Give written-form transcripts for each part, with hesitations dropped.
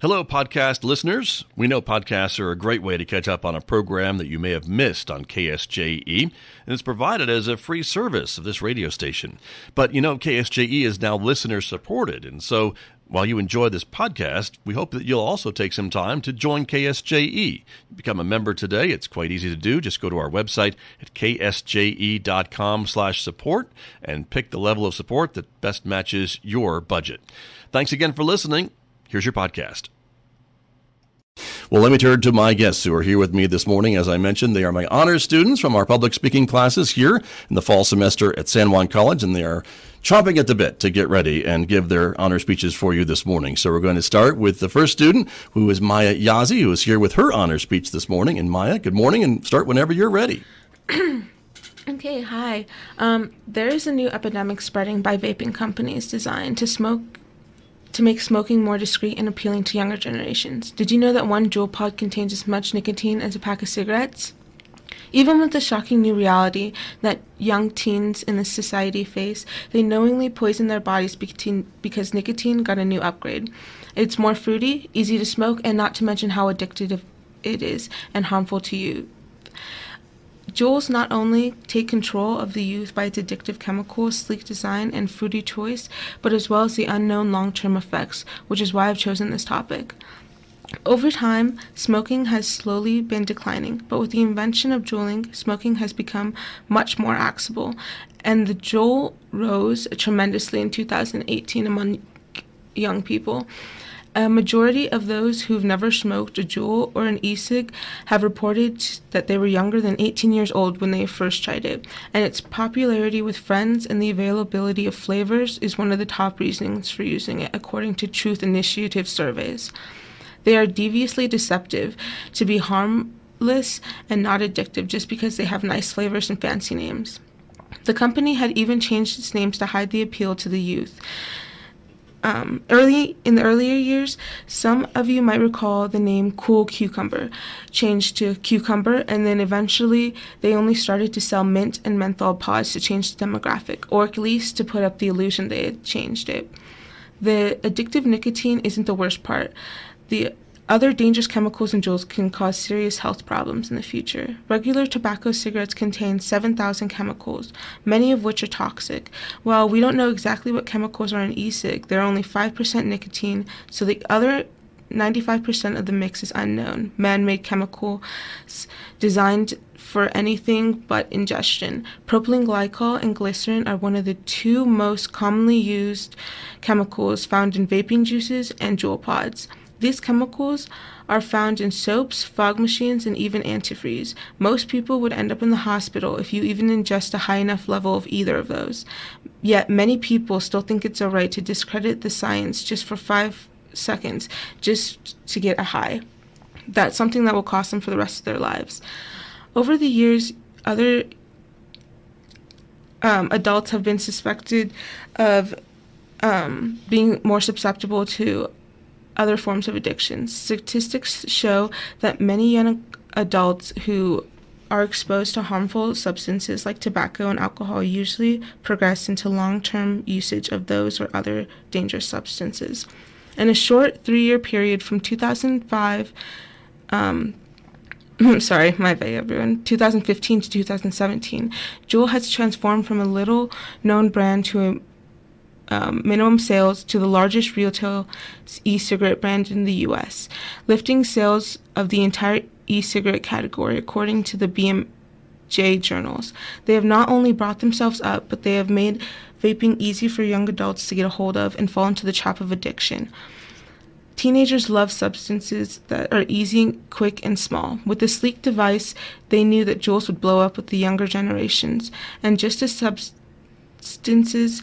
Hello, podcast listeners. We know podcasts are a great way to catch up on a program that you may have missed on KSJE, and it's provided as a free service of this radio station. But you know, KSJE is now listener-supported, and so while you enjoy this podcast, we hope that you'll also take some time to join KSJE. Become a member today. It's quite easy to do. Just go to our website at ksje.com/support and pick the level of support that best matches your budget. Thanks again for listening. Here's your podcast. Well, let me turn to my guests who are here with me this morning. As I mentioned, they are my honors students from our public speaking classes here in the fall semester at San Juan College, and they are chomping at the bit to get ready and give their honor speeches for you this morning. So we're going to start with the first student, who is Maya Yazi, who is here with her honor speech this morning. And Maya, good morning, and start whenever you're ready. Okay, hi. There is a new epidemic spreading by vaping companies designed to make smoking more discreet and appealing to younger generations. Did you know that one Juul pod contains as much nicotine as a pack of cigarettes? Even with the shocking new reality that young teens in this society face, they knowingly poison their bodies because nicotine got a new upgrade. It's more fruity, easy to smoke, and not to mention how addictive it is and harmful to you. Juuls not only take control of the youth by its addictive chemicals, sleek design, and fruity choice, but as well as the unknown long-term effects, which is why I've chosen this topic. Over time, smoking has slowly been declining, but with the invention of juuling, smoking has become much more accessible, and the Juul rose tremendously in 2018 among young people. A majority of those who've never smoked a Juul or an e-cig have reported that they were younger than 18 years old when they first tried it, and its popularity with friends and the availability of flavors is one of the top reasons for using it, according to Truth Initiative surveys. They are deviously deceptive to be harmless and not addictive just because they have nice flavors and fancy names. The company had even changed its names to hide the appeal to the youth. In the earlier years, some of you might recall the name Cool Cucumber changed to Cucumber, and then eventually they only started to sell mint and menthol pods to change the demographic, or at least to put up the illusion they had changed it. The addictive nicotine isn't the worst part. The other dangerous chemicals in Juuls can cause serious health problems in the future. Regular tobacco cigarettes contain 7,000 chemicals, many of which are toxic. While we don't know exactly what chemicals are in e-cig, they're only 5% nicotine, so the other 95% of the mix is unknown. Man-made chemicals designed for anything but ingestion. Propylene glycol and glycerin are one of the two most commonly used chemicals found in vaping juices and Juul pods. These chemicals are found in soaps, fog machines, and even antifreeze. Most people would end up in the hospital if you even ingest a high enough level of either of those. Yet many people still think it's alright to discredit the science just for 5 seconds, just to get a high. That's something that will cost them for the rest of their lives. Over the years, other adults have been suspected of being more susceptible to other forms of addiction. Statistics show that many young adults who are exposed to harmful substances like tobacco and alcohol usually progress into long-term usage of those or other dangerous substances. In a short 3-year period from 2005, 2015 to 2017, Juul has transformed from a little-known brand to minimum sales to the largest retail e-cigarette brand in the U.S., lifting sales of the entire e-cigarette category, according to the BMJ journals. They have not only brought themselves up, but they have made vaping easy for young adults to get a hold of and fall into the trap of addiction. Teenagers love substances that are easy, quick, and small. With the sleek device, they knew that Juuls would blow up with the younger generations, and just as substances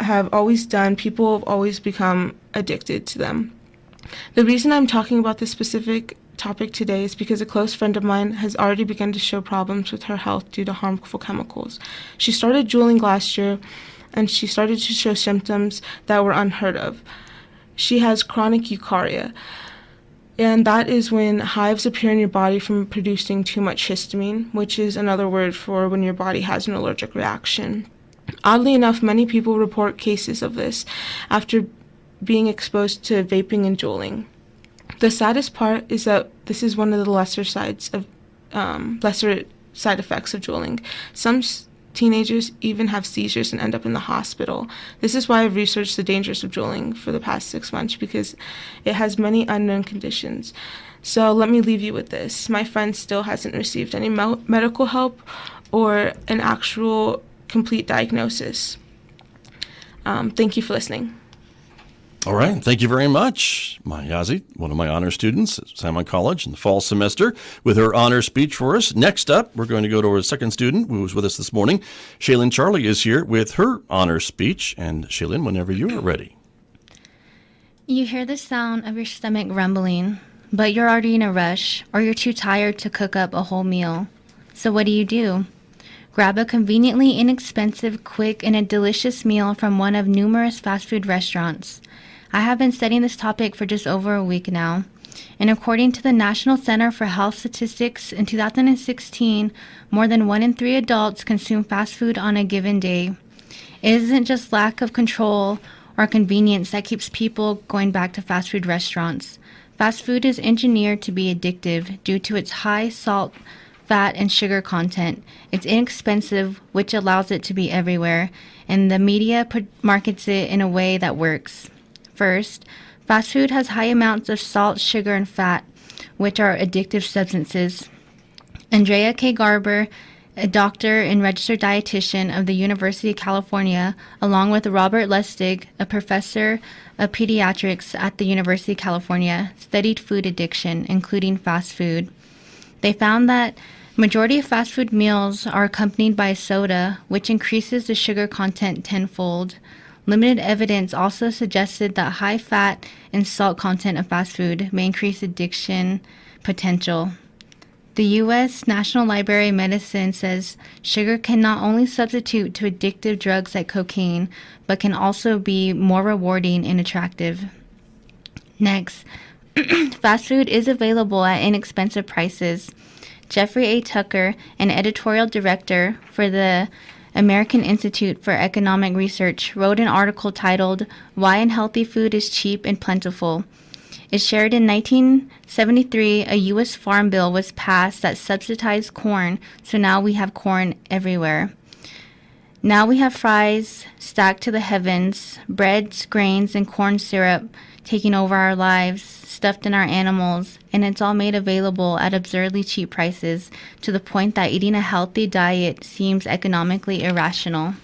have always done, people have always become addicted to them. The reason I'm talking about this specific topic today is because a close friend of mine has already begun to show problems with her health due to harmful chemicals. She started juuling last year, and she started to show symptoms that were unheard of. She has chronic urticaria, and that is when hives appear in your body from producing too much histamine, which is another word for when your body has an allergic reaction. Oddly enough, many people report cases of this after being exposed to vaping and juuling. The saddest part is that this is one of the lesser side effects of juuling. Some teenagers even have seizures and end up in the hospital. This is why I've researched the dangers of juuling for the past 6 months, because it has many unknown conditions. So let me leave you with this. My friend still hasn't received any medical help or an actual complete diagnosis. Thank you for listening. All right. Thank you very much. Mayazi, one of my honor students at San Juan College in the fall semester, with her honor speech for us. Next up, we're going to go to our second student who was with us this morning. Shaylin Charlie is here with her honor speech. And Shaylin, whenever you are ready. You hear the sound of your stomach rumbling, but you're already in a rush, or you're too tired to cook up a whole meal. So what do? Grab a conveniently inexpensive, quick, and a delicious meal from one of numerous fast food restaurants. I have been studying this topic for just over a week now, and according to the National Center for Health Statistics, in 2016, more than 1 in 3 adults consume fast food on a given day. It isn't just lack of control or convenience that keeps people going back to fast food restaurants. Fast food is engineered to be addictive due to its high salt, fat, and sugar content. It's inexpensive, which allows it to be everywhere, and the media markets it in a way that works. First, fast food has high amounts of salt, sugar, and fat, which are addictive substances. Andrea K. Garber, a doctor and registered dietitian of the University of California, along with Robert Lustig, a professor of pediatrics at the University of California, studied food addiction, including fast food. They found that majority of fast food meals are accompanied by soda, which increases the sugar content tenfold. Limited evidence also suggested that high fat and salt content of fast food may increase addiction potential. The U.S. National Library of Medicine says sugar can not only substitute to addictive drugs like cocaine, but can also be more rewarding and attractive. Next, fast food is available at inexpensive prices. Jeffrey A. Tucker, an editorial director for the American Institute for Economic Research, wrote an article titled, "Why Unhealthy Food is Cheap and Plentiful." It shared in 1973, a U.S. farm bill was passed that subsidized corn, so now we have corn everywhere. Now we have fries stacked to the heavens, breads, grains, and corn syrup taking over our lives, stuffed in our animals, and it's all made available at absurdly cheap prices, to the point that eating a healthy diet seems economically irrational.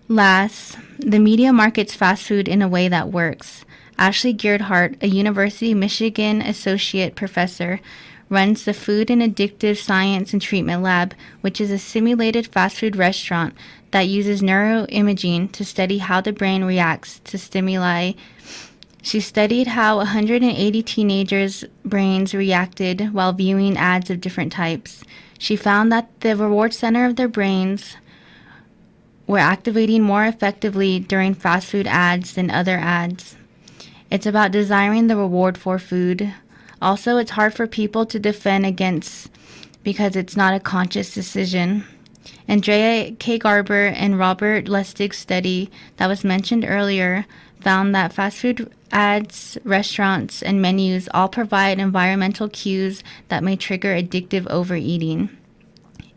Last, the media markets fast food in a way that works. Ashley Gearhart, a University of Michigan associate professor, runs the Food and Addictive Science and Treatment Lab, which is a simulated fast food restaurant that uses neuroimaging to study how the brain reacts to stimuli. She studied how 180 teenagers' brains reacted while viewing ads of different types. She found that the reward center of their brains were activating more effectively during fast food ads than other ads. It's about desiring the reward for food. Also, it's hard for people to defend against because it's not a conscious decision. Andrea K. Garber and Robert Lustig's study that was mentioned earlier found that fast food ads, restaurants, and menus all provide environmental cues that may trigger addictive overeating.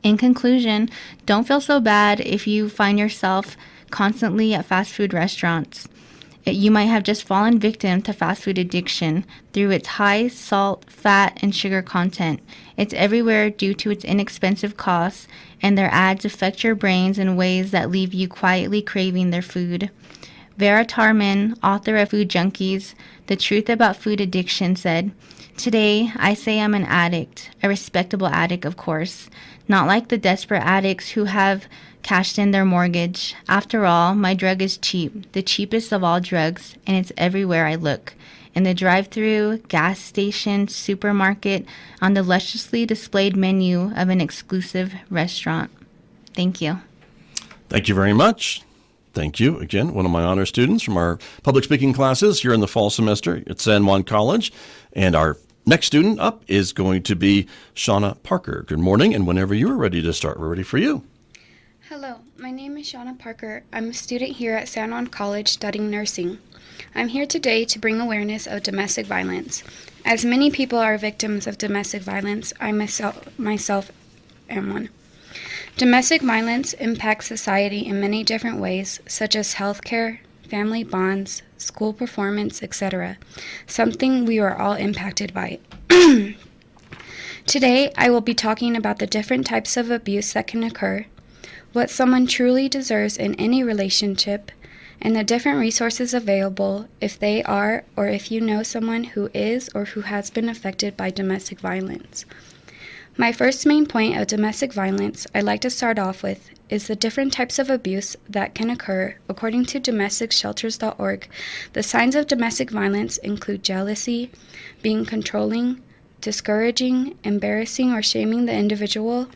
In conclusion, don't feel so bad if you find yourself constantly at fast food restaurants. You might have just fallen victim to fast food addiction through its high salt, fat, and sugar content. It's everywhere due to its inexpensive costs, and their ads affect your brains in ways that leave you quietly craving their food. Vera Tarman, author of Food Junkies, The Truth About Food Addiction, said, "Today, I say I'm an addict, a respectable addict, of course, not like the desperate addicts who have cashed in their mortgage. After all, my drug is cheap, the cheapest of all drugs, and it's everywhere I look. In the drive-thru, gas station, supermarket, on the lusciously displayed menu of an exclusive restaurant." Thank you. Thank you very much. Thank you. Again, one of my honor students from our public speaking classes here in the fall semester at San Juan College. And our next student up is going to be Shauna Parker. Good morning, and whenever you are ready to start, we're ready for you. Hello, my name is Shauna Parker. I'm a student here at San Juan College studying nursing. I'm here today to bring awareness of domestic violence. As many people are victims of domestic violence, I myself am one. Domestic violence impacts society in many different ways, such as healthcare, family bonds, school performance, etc., something we are all impacted by. Today, I will be talking about the different types of abuse that can occur, what someone truly deserves in any relationship, and the different resources available if they are or if you know someone who is or who has been affected by domestic violence. My first main point of domestic violence I'd like to start off with is the different types of abuse that can occur. According to domesticshelters.org, the signs of domestic violence include jealousy, being controlling, discouraging, embarrassing or shaming the individual,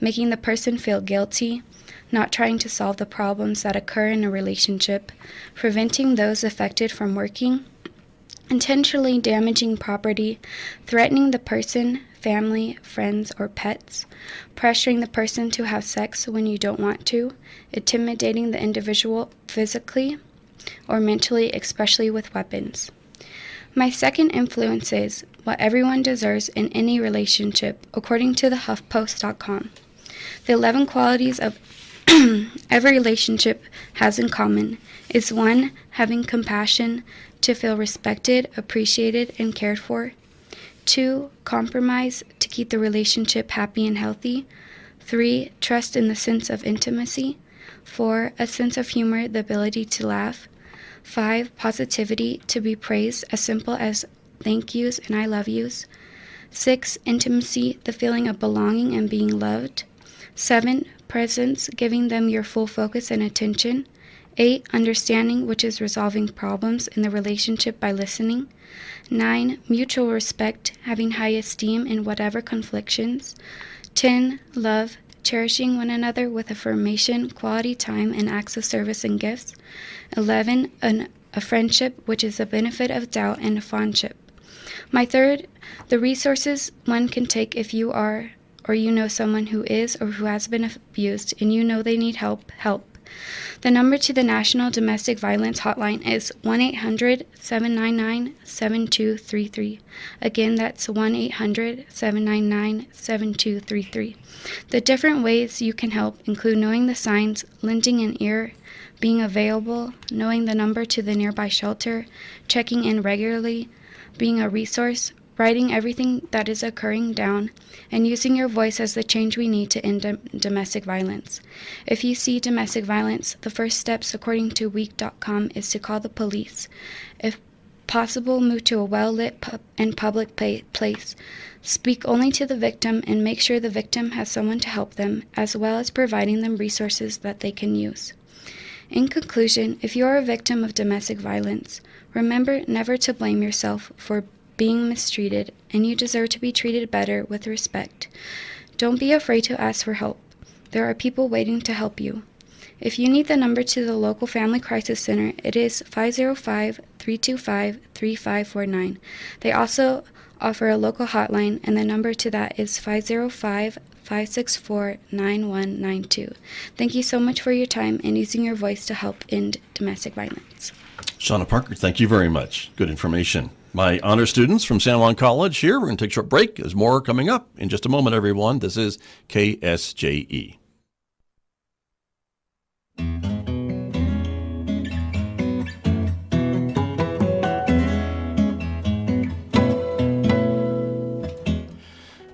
making the person feel guilty, not trying to solve the problems that occur in a relationship, preventing those affected from working, intentionally damaging property, threatening the person, family, friends, or pets, pressuring the person to have sex when you don't want to, intimidating the individual physically or mentally, especially with weapons. My second influence is what everyone deserves in any relationship, according to the HuffPost.com. The 11 qualities of every relationship has in common is 1. Having compassion to feel respected, appreciated, and cared for. 2. Compromise to keep the relationship happy and healthy. 3. Trust in the sense of intimacy. 4. A sense of humor, the ability to laugh. 5. Positivity, to be praised, as simple as thank yous and I love yous. 6. Intimacy, the feeling of belonging and being loved. 7. Presence, giving them your full focus and attention. 8. Understanding, which is resolving problems in the relationship by listening. 9. Mutual respect, having high esteem in whatever conflictions. 10. Love, cherishing one another with affirmation, quality time, and acts of service and gifts. 11. A friendship, which is the benefit of doubt and a fondship. My third, the resources one can take if you are or you know someone who is or who has been abused and you know they need help. The number to the National Domestic Violence Hotline is 1-800-799-7233. Again, that's 1-800-799-7233. The different ways you can help include knowing the signs, lending an ear, being available, knowing the number to the nearby shelter, checking in regularly, being a resource, writing everything that is occurring down, and using your voice as the change we need to end domestic violence. If you see domestic violence, the first steps, according to week.com, is to call the police. If possible, move to a well-lit and public place. Speak only to the victim and make sure the victim has someone to help them, as well as providing them resources that they can use. In conclusion, if you are a victim of domestic violence, remember never to blame yourself for being mistreated, and you deserve to be treated better with respect. Don't be afraid to ask for help. There are people waiting to help you. If you need the number to the local Family Crisis Center, it is 505-325-3549. They also offer a local hotline, and the number to that is 505-564-9192. Thank you so much for your time and using your voice to help end domestic violence. Shauna Parker, thank you very much. Good information. My honor students from San Juan College here. We're going to take a short break. There's more coming up in just a moment, everyone. This is KSJE.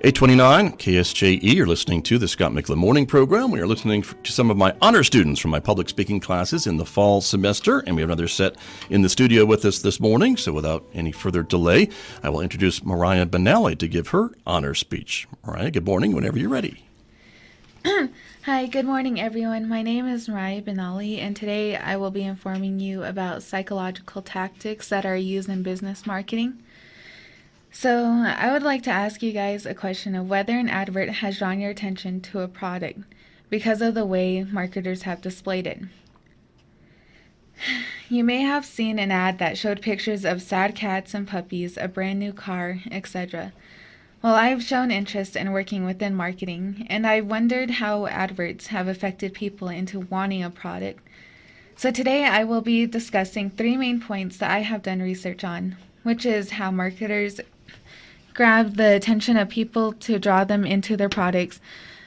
829 KSJE, you're listening to the Scott Michlin Morning Program. We are listening to some of my honor students from my public speaking classes in the fall semester, and we have another set in the studio with us this morning. So without any further delay, I will introduce Mariah Benally to give her honor speech. Mariah, good morning, whenever you're ready. Hi, good morning, everyone. My name is Mariah Benally, and today I will be informing you about psychological tactics that are used in business marketing. So I would like to ask you guys a question of whether an advert has drawn your attention to a product because of the way marketers have displayed it. You may have seen an ad that showed pictures of sad cats and puppies, a brand new car, etc. Well, I've shown interest in working within marketing, and I've wondered how adverts have affected people into wanting a product. So today I will be discussing 3 main points that I have done research on, which is how marketers grab the attention of people to draw them into their products,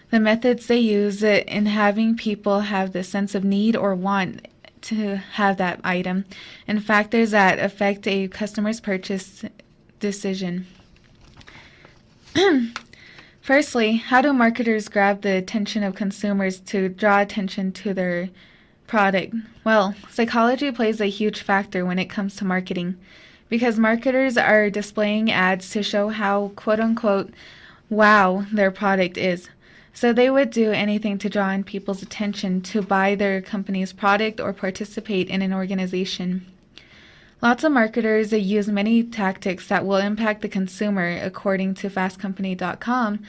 the methods they use in having people have the sense of need or want to have that item, and factors that affect a customer's purchase decision. Firstly, how do marketers grab the attention of consumers to draw attention to their product? Well, psychology plays a huge factor when it comes to marketing, because marketers are displaying ads to show how quote-unquote wow their product is. So they would do anything to draw in people's attention to buy their company's product or participate in an organization. Lots of marketers use many tactics that will impact the consumer. According to fastcompany.com,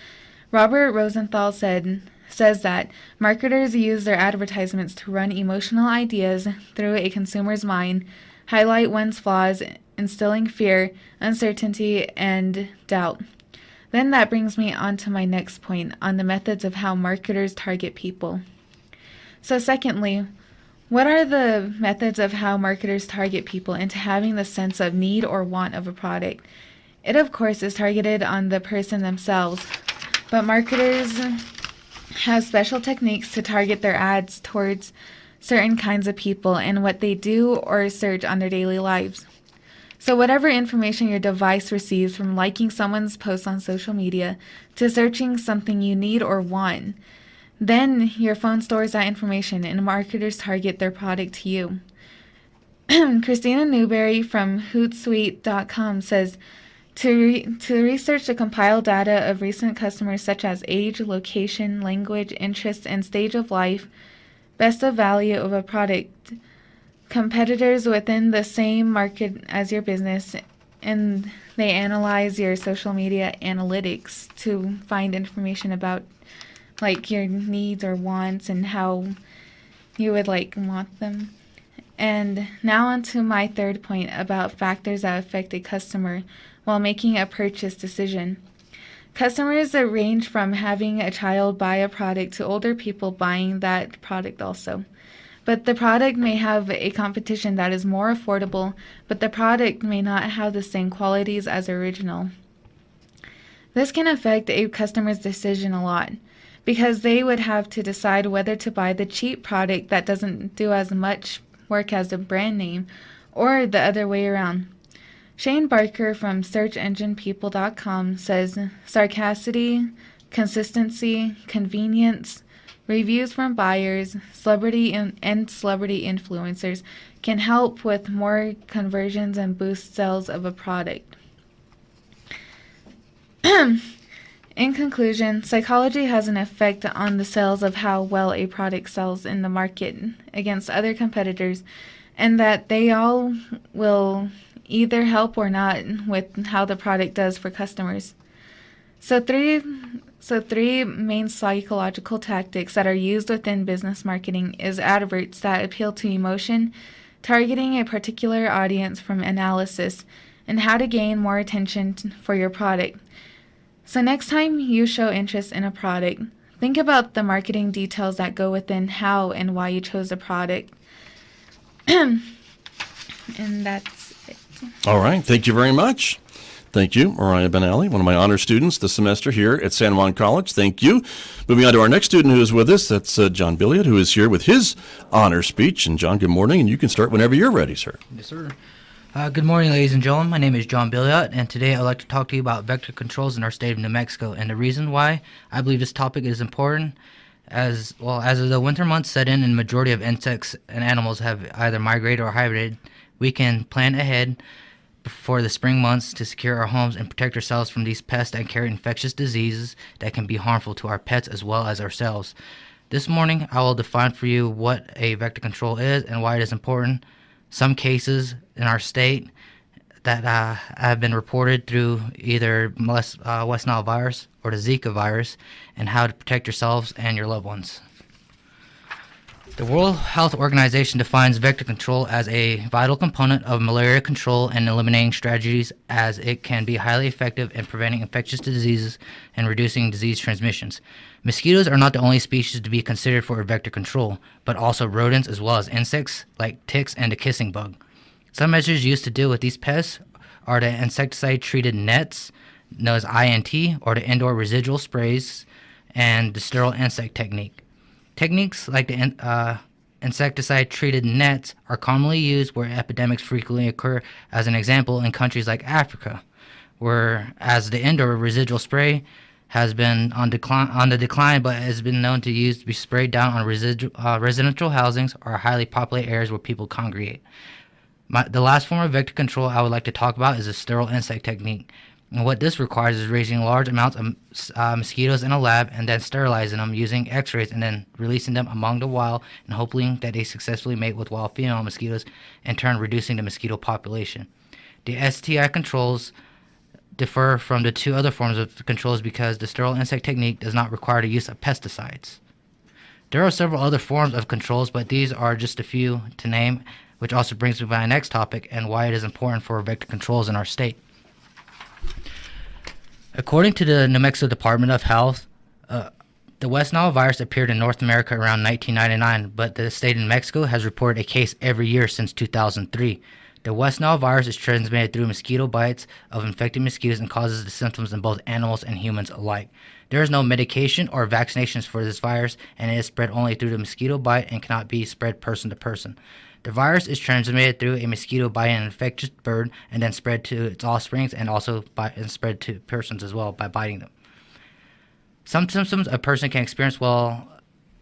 Robert Rosenthal says that marketers use their advertisements to run emotional ideas through a consumer's mind, highlight one's flaws, instilling fear, uncertainty, and doubt. Then that brings me on to my next point on the methods of how marketers target people. So secondly, what are the methods of how marketers target people into having the sense of need or want of a product? It, of course, is targeted on the person themselves, but marketers have special techniques to target their ads towards certain kinds of people and what they do or search on their daily lives. So whatever information your device receives from liking someone's post on social media to searching something you need or want, then your phone stores that information and marketers target their product to you. Christina Newberry from Hootsuite.com says, to research the compiled data of recent customers such as age, location, language, interests, and stage of life, best of value of a product, competitors within the same market as your business, and they analyze your social media analytics to find information about like your needs or wants and how you would want them. And now on to my third point about factors that affect a customer while making a purchase decision. Customers range from having a child buy a product to older people buying that product also. But the product may have a competition that is more affordable, but the product may not have the same qualities as original. This can affect a customer's decision a lot, because they would have to decide whether to buy the cheap product that doesn't do as much work as the brand name, or the other way around. Shane Barker from SearchEnginePeople.com says sarcasticity, consistency, convenience, reviews from buyers, celebrity and celebrity influencers can help with more conversions and boost sales of a product. In conclusion, psychology has an effect on the sales of how well a product sells in the market against other competitors, and that they all will either help or not with how the product does for customers. So three main psychological tactics that are used within business marketing is adverts that appeal to emotion, targeting a particular audience from analysis, and how to gain more attention for your product. So next time you show interest in a product, think about the marketing details that go within how and why you chose the product. And that's it. All right. Thank you very much. Thank you, Mariah Benally, one of my honor students this semester here at San Juan College. Thank you. Moving on to our next student who is with us, that's John Billiot, who is here with his honor speech. And John, good morning, and you can start whenever you're ready, sir. Yes, sir. Good morning, ladies and gentlemen. My name is John Billiot, and today I'd like to talk to you about vector controls in our state of New Mexico. And the reason why I believe this topic is important, as the winter months set in and majority of insects and animals have either migrated or hibernated, we can plan ahead for the spring months to secure our homes and protect ourselves from these pests that carry infectious diseases that can be harmful to our pets as well as ourselves. This morning, I will define for you what a vector control is and why it is important. Some cases in our state that have been reported through either West Nile virus or the Zika virus, and how to protect yourselves and your loved ones. The World Health Organization defines vector control as a vital component of malaria control and eliminating strategies, as it can be highly effective in preventing infectious diseases and reducing disease transmissions. Mosquitoes are not the only species to be considered for vector control, but also rodents as well as insects like ticks and the kissing bug. Some measures used to deal with these pests are the insecticide-treated nets, known as INT, or the indoor residual sprays, and the sterile insect technique. Techniques like the insecticide-treated nets are commonly used where epidemics frequently occur, as an example in countries like Africa, whereas the indoor residual spray has been on the decline, but has been known to be sprayed down on residential housings or highly populated areas where people congregate. The last form of vector control I would like to talk about is the sterile insect technique. And what this requires is raising large amounts of mosquitoes in a lab and then sterilizing them using x-rays and then releasing them among the wild and hoping that they successfully mate with wild female mosquitoes, in turn reducing the mosquito population. The STI controls differ from the two other forms of controls because the sterile insect technique does not require the use of pesticides. There are several other forms of controls, but these are just a few to name, which also brings me to my next topic and why it is important for vector controls in our state. According to the New Mexico Department of Health, the West Nile virus appeared in North America around 1999, but the state of New Mexico has reported a case every year since 2003. The West Nile virus is transmitted through mosquito bites of infected mosquitoes and causes the symptoms in both animals and humans alike. There is no medication or vaccinations for this virus, and it is spread only through the mosquito bite and cannot be spread person to person. The virus is transmitted through a mosquito biting an infectious bird and then spread to its offsprings and also spread to persons as well by biting them. Some symptoms a person can experience while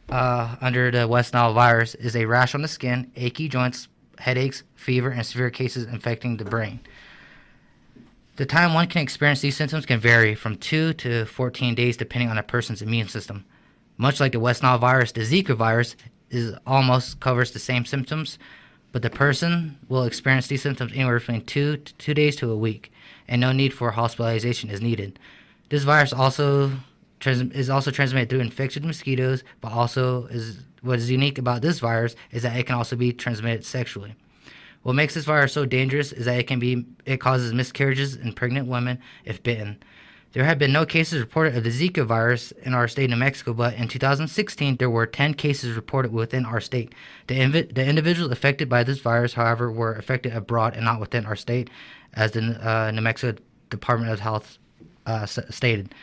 under the West Nile virus is a rash on the skin, achy joints, headaches, fever, and severe cases infecting the brain. The time one can experience these symptoms can vary from 2 to 14 days depending on a person's immune system. Much like the West Nile virus, the Zika virus almost covers the same symptoms, but the person will experience these symptoms anywhere between 2 days to a week, and no need for hospitalization is needed. This virus is also transmitted through infected mosquitoes, but what is unique about this virus is that it can also be transmitted sexually. What makes this virus so dangerous is that it causes miscarriages in pregnant women if bitten. There have been no cases reported of the Zika virus in our state of New Mexico, but in 2016 there were 10 cases reported within our state. The individuals affected by this virus, however, were affected abroad and not within our state, as the New Mexico Department of Health stated.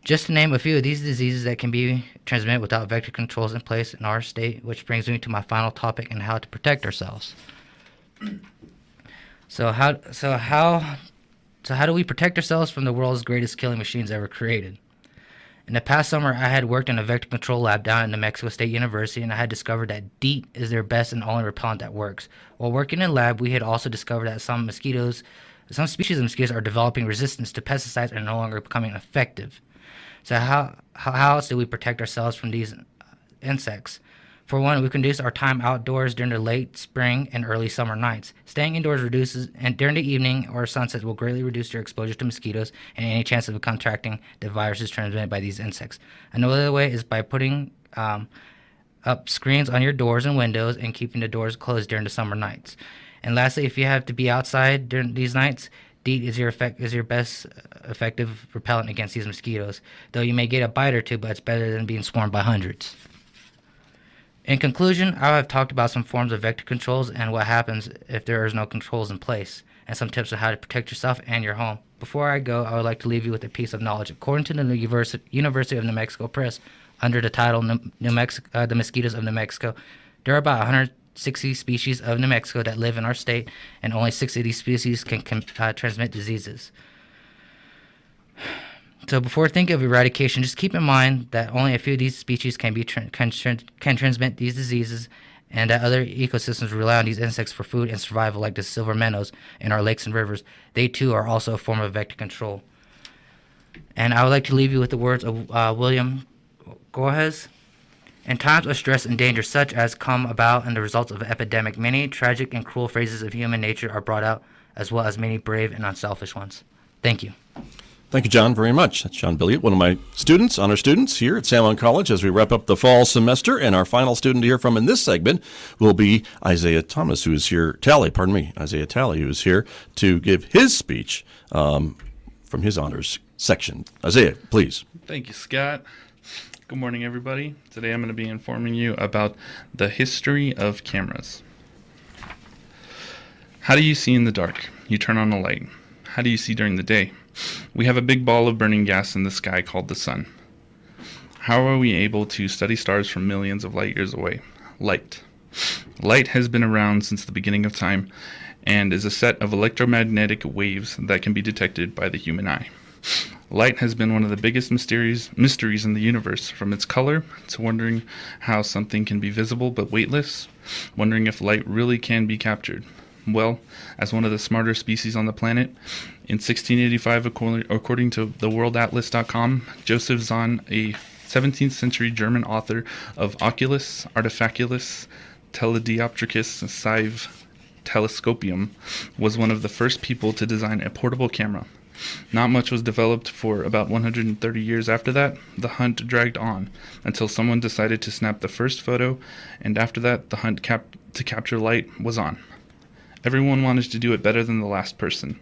Just to name a few of these diseases that can be transmitted without vector controls in place in our state, which brings me to my final topic and how to protect ourselves. So how do we protect ourselves from the world's greatest killing machines ever created? In the past summer, I had worked in a vector control lab down at New Mexico State University, and I had discovered that DEET is their best and only repellent that works. While working in the lab, we had also discovered that some species of mosquitoes are developing resistance to pesticides and are no longer becoming effective. So how else do we protect ourselves from these insects? For one, we can reduce our time outdoors during the late spring and early summer nights. Staying indoors reduces, and during the evening or sunset will greatly reduce your exposure to mosquitoes and any chance of contracting the viruses transmitted by these insects. Another way is by putting up screens on your doors and windows and keeping the doors closed during the summer nights. And lastly, if you have to be outside during these nights, DEET is your best effective repellent against these mosquitoes. Though you may get a bite or two, but it's better than being swarmed by hundreds. In conclusion, I have talked about some forms of vector controls and what happens if there is no controls in place, and some tips on how to protect yourself and your home. Before I go, I would like to leave you with a piece of knowledge. According to the University of New Mexico Press, under the title The Mosquitoes of New Mexico, there are about 160 species of New Mexico that live in our state, and only 6 of these species can transmit diseases. So before thinking of eradication, just keep in mind that only a few of these species can transmit these diseases, and that other ecosystems rely on these insects for food and survival, like the silver minnows in our lakes and rivers. They too are also a form of vector control. And I would like to leave you with the words of William Gohez. In times of stress and danger such as come about in the results of an epidemic, many tragic and cruel phases of human nature are brought out, as well as many brave and unselfish ones. Thank you. Thank you, John, very much. That's John Billiot, one of my students, honor students here at San Juan College as we wrap up the fall semester. And our final student to hear from in this segment will be Isaiah Thomas, who is here, Isaiah Talley, who is here to give his speech from his honors section. Isaiah, please. Thank you, Scott. Good morning, everybody. Today I'm going to be informing you about the history of cameras. How do you see in the dark? You turn on a light. How do you see during the day? We have a big ball of burning gas in the sky called the sun. How are we able to study stars from millions of light years away? Light. Light has been around since the beginning of time and is a set of electromagnetic waves that can be detected by the human eye. Light has been one of the biggest mysteries in the universe, from its color to wondering how something can be visible but weightless, wondering if light really can be captured. Well, as one of the smarter species on the planet, in 1685, according to theworldatlas.com, Joseph Zahn, a 17th century German author of Oculus Artificialis Teledioptricus Sive Telescopium, was one of the first people to design a portable camera. Not much was developed for about 130 years after that. The hunt dragged on until someone decided to snap the first photo, and after that, the hunt to capture light was on. Everyone wanted to do it better than the last person.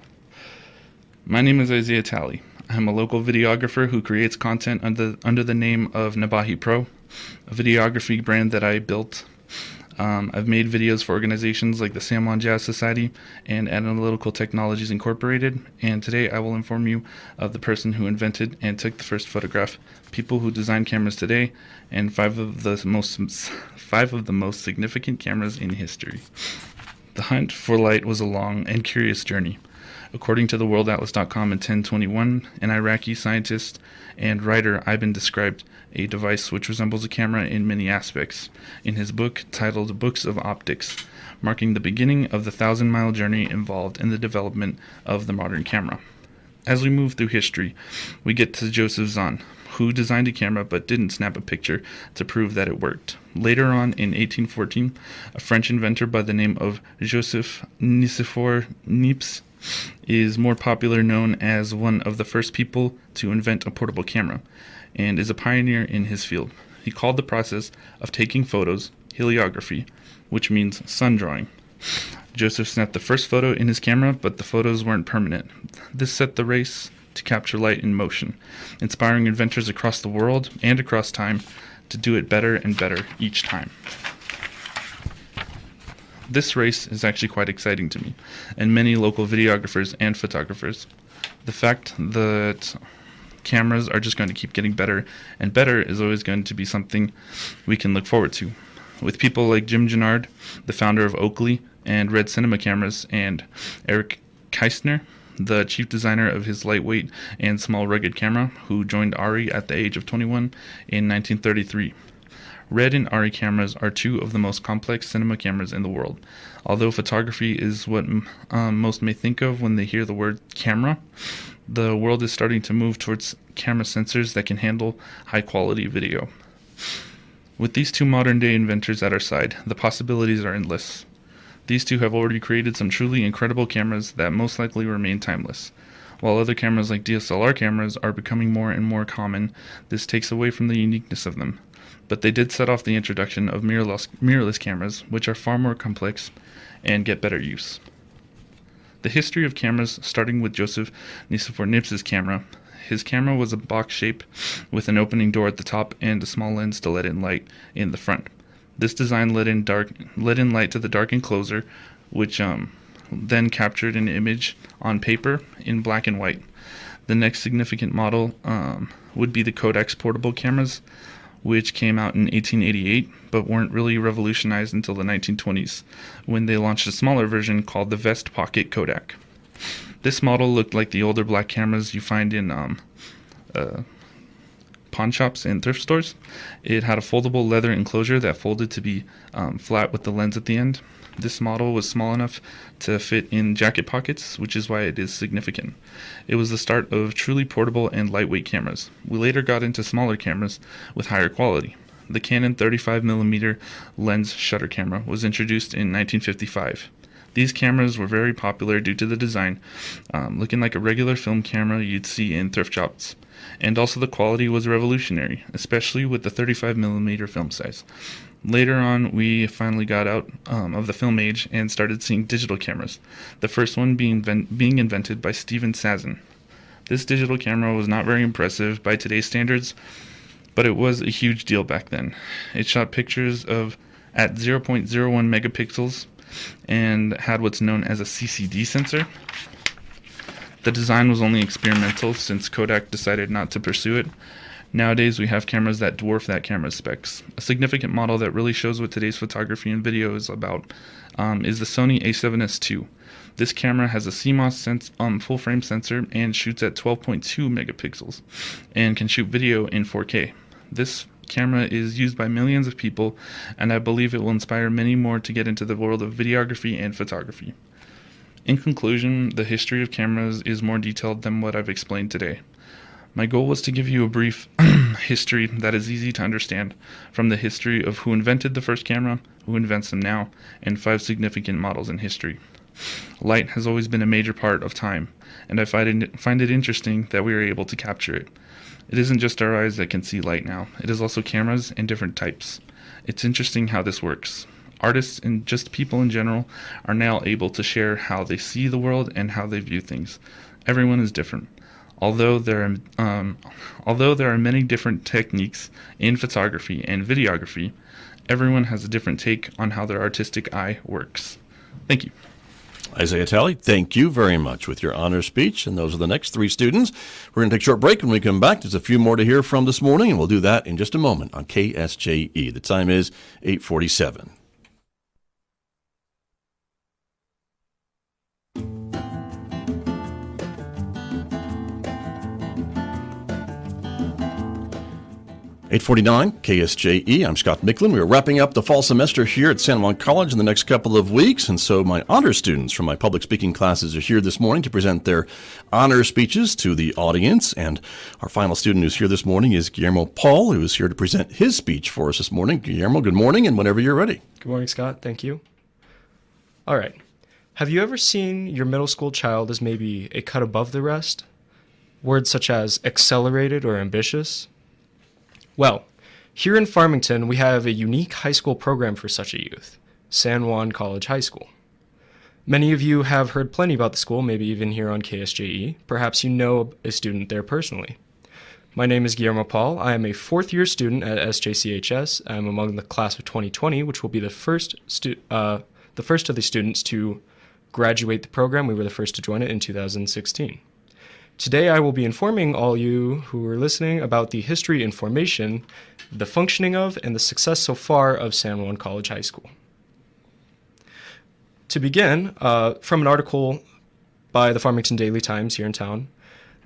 My name is Isaiah Talley. I'm a local videographer who creates content under the name of Nabahi Pro, a videography brand that I built. I've made videos for organizations like the San Juan Jazz Society and Analytical Technologies Incorporated, and today I will inform you of the person who invented and took the first photograph, people who design cameras today, and five of the most significant cameras in history. The hunt for light was a long and curious journey. According to theworldatlas.com in 1021, an Iraqi scientist and writer Ibn described a device which resembles a camera in many aspects in his book titled Books of Optics, marking the beginning of the 1,000-mile journey involved in the development of the modern camera. As we move through history, we get to Joseph Zahn, who designed a camera but didn't snap a picture to prove that it worked. Later on, in 1814, a French inventor by the name of Joseph Nicephore Niepce is more popular known as one of the first people to invent a portable camera, and is a pioneer in his field. He called the process of taking photos heliography, which means sun drawing. Joseph snapped the first photo in his camera, but the photos weren't permanent. This set the race to capture light in motion, inspiring inventors across the world and across time to do it better and better each time. This race is actually quite exciting to me, and many local videographers and photographers. The fact that cameras are just going to keep getting better and better is always going to be something we can look forward to. With people like Jim Gennard, the founder of Oakley and Red Cinema Cameras, and Eric Keistner, the chief designer of his lightweight and small rugged camera, who joined ARRI at the age of 21 in 1933. Red and ARRI cameras are two of the most complex cinema cameras in the world. Although photography is what most may think of when they hear the word camera, the world is starting to move towards camera sensors that can handle high-quality video. With these two modern-day inventors at our side, the possibilities are endless. These two have already created some truly incredible cameras that most likely remain timeless. While other cameras like DSLR cameras are becoming more and more common, this takes away from the uniqueness of them. But they did set off the introduction of mirrorless cameras, which are far more complex and get better use. The history of cameras, starting with Joseph Nicephore Niepce's camera. His camera was a box shape with an opening door at the top and a small lens to let in light in the front. This design let in light to the dark enclosure, which then captured an image on paper in black and white. The next significant model would be the Kodak's portable cameras, which came out in 1888, but weren't really revolutionized until the 1920s, when they launched a smaller version called the Vest Pocket Kodak. This model looked like the older black cameras you find in pawn shops and thrift stores. It had a foldable leather enclosure that folded to be flat with the lens at the end. This model was small enough to fit in jacket pockets, which is why it is significant. It was the start of truly portable and lightweight cameras. We later got into smaller cameras with higher quality. The Canon 35mm lens shutter camera was introduced in 1955. These cameras were very popular due to the design, looking like a regular film camera you'd see in thrift shops. And also the quality was revolutionary, especially with the 35mm film size. Later on, we finally got out of the film age and started seeing digital cameras, the first one being invented by Steven Sazin. This digital camera was not very impressive by today's standards, but it was a huge deal back then. It shot pictures at 0.01 megapixels and had what's known as a CCD sensor. The design was only experimental since Kodak decided not to pursue it. Nowadays, we have cameras that dwarf that camera's specs. A significant model that really shows what today's photography and video is about is the Sony a7S II. This camera has a CMOS full-frame sensor and shoots at 12.2 megapixels and can shoot video in 4K. This camera is used by millions of people, and I believe it will inspire many more to get into the world of videography and photography. In conclusion, the history of cameras is more detailed than what I've explained today. My goal was to give you a brief history that is easy to understand, from the history of who invented the first camera, who invents them now, and 5 significant models in history. Light has always been a major part of time, and I find it interesting that we are able to capture it. It isn't just our eyes that can see light now, it is also cameras and different types. It's interesting how this works. Artists and just people in general are now able to share how they see the world and how they view things. Everyone is different. Although there are many different techniques in photography and videography, everyone has a different take on how their artistic eye works. Thank you. Isaiah Talley, thank you very much with your honor speech. And those are the next 3 students. We're going to take a short break. When we come back, there's a few more to hear from this morning, and we'll do that in just a moment on KSJE. The time is 8:47. 8:49 KSJE. I'm Scott Michlin. We are wrapping up the fall semester here at San Juan College in the next couple of weeks, and so my honor students from my public speaking classes are here this morning to present their honor speeches to the audience. And our final student who's here this morning is Guillermo Paul, who is here to present his speech for us this morning. Guillermo, good morning, and whenever you're ready. Good morning, Scott. Thank you. All right. Have you ever seen your middle school child as maybe a cut above the rest? Words such as accelerated or ambitious? Well, here in Farmington, we have a unique high school program for such a youth, San Juan College High School. Many of you have heard plenty about the school, maybe even here on KSJE. Perhaps you know a student there personally. My name is Guillermo Paul. I am a 4th-year student at SJCHS. I'm among the class of 2020, which will be the first of the students to graduate the program. We were the first to join it in 2016. Today I will be informing all you who are listening about the history and formation, the functioning of, and the success so far of San Juan College High School. To begin, from an article by the Farmington Daily Times here in town,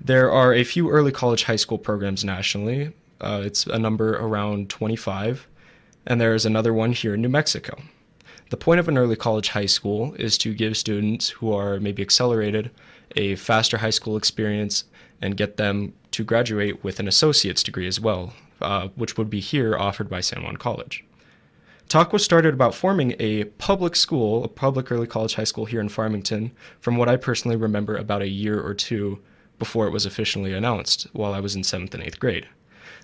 there are a few early college high school programs nationally. It's a number around 25, and there is another one here in New Mexico. The point of an early college high school is to give students who are maybe accelerated a faster high school experience and get them to graduate with an associate's degree as well, which would be here offered by San Juan College. Talk was started about forming a public school, a public early college high school here in Farmington, from what I personally remember about a year or two before it was officially announced while I was in 7th and 8th grade.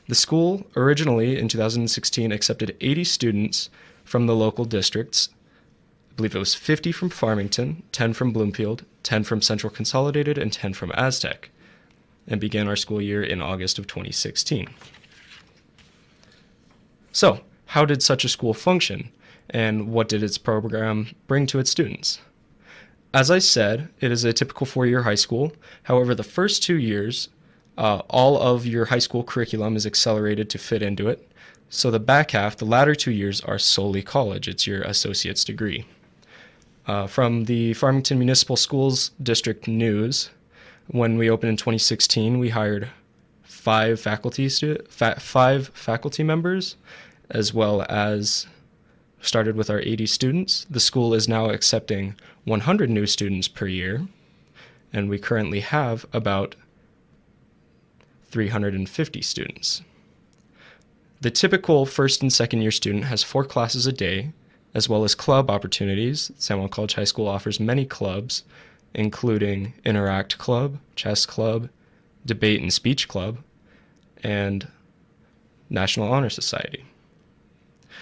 The school originally in 2016 accepted 80 students from the local districts. I believe it was 50 from Farmington, 10 from Bloomfield, 10 from Central Consolidated, and 10 from Aztec, and began our school year in August of 2016. So, how did such a school function, and what did its program bring to its students? As I said, it is a typical 4-year high school. However, the first 2 years, all of your high school curriculum is accelerated to fit into it. So the back half, the latter 2 years, are solely college. It's your associate's degree. From the Farmington Municipal Schools District News, when we opened in 2016, we hired 5 faculty members, as well as started with our 80 students. The school is now accepting 100 new students per year, and we currently have about 350 students. The typical first and second year student has 4 classes a day, as well as club opportunities. San Juan College High School offers many clubs, including Interact Club, Chess Club, Debate and Speech Club, and National Honor Society.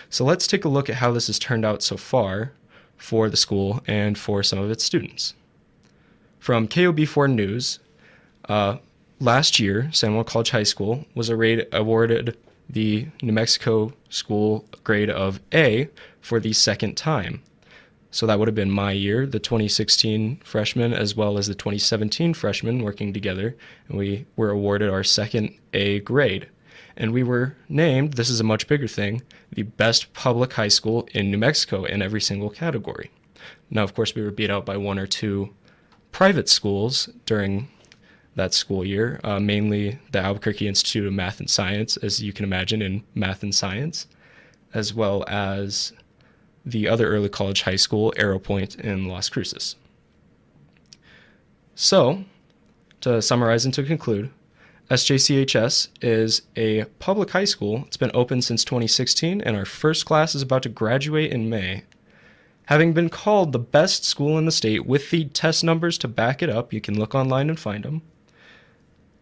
So let's take a look at how this has turned out so far for the school and for some of its students. From KOB4 News, last year, San Juan College High School was awarded the New Mexico school grade of A for the second time. So that would have been my year, the 2016 freshmen, as well as the 2017 freshmen working together, and we were awarded our second A grade. And we were named, this is a much bigger thing, the best public high school in New Mexico in every single category. Now, of course, we were beat out by one or two private schools during that school year, mainly the Albuquerque Institute of Math and Science, as you can imagine, in math and science, as well as the other early college high school, Arrow Point in Las Cruces. So, to summarize and to conclude, SJCHS is a public high school. It's been open since 2016, and our first class is about to graduate in May. Having been called the best school in the state with the test numbers to back it up, you can look online and find them.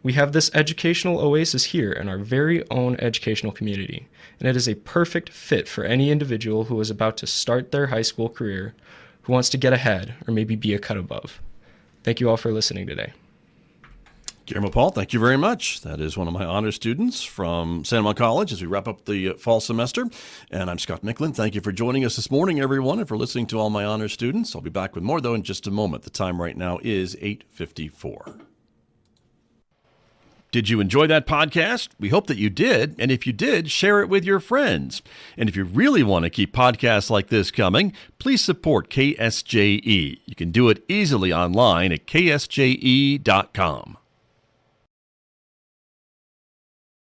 We have this educational oasis here in our very own educational community, and it is a perfect fit for any individual who is about to start their high school career, who wants to get ahead or maybe be a cut above. Thank you all for listening today. Guillermo Paul, thank you very much. That is one of my honor students from San Juan College as we wrap up the fall semester. And I'm Scott Michlin. Thank you for joining us this morning, everyone, and for listening to all my honor students. I'll be back with more, though, in just a moment. The time right now is 8:54. Did you enjoy that podcast? We hope that you did. And if you did, share it with your friends. And if you really want to keep podcasts like this coming, please support KSJE. You can do it easily online at ksje.com.